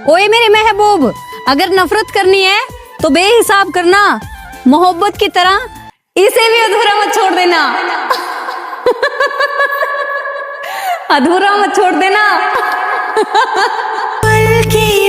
ओए मेरे महबूब, अगर नफरत करनी है तो बेहिसाब करना, मोहब्बत की तरह इसे भी अधूरा मत छोड़ देना। अधूरा मत छोड़ देना। पल की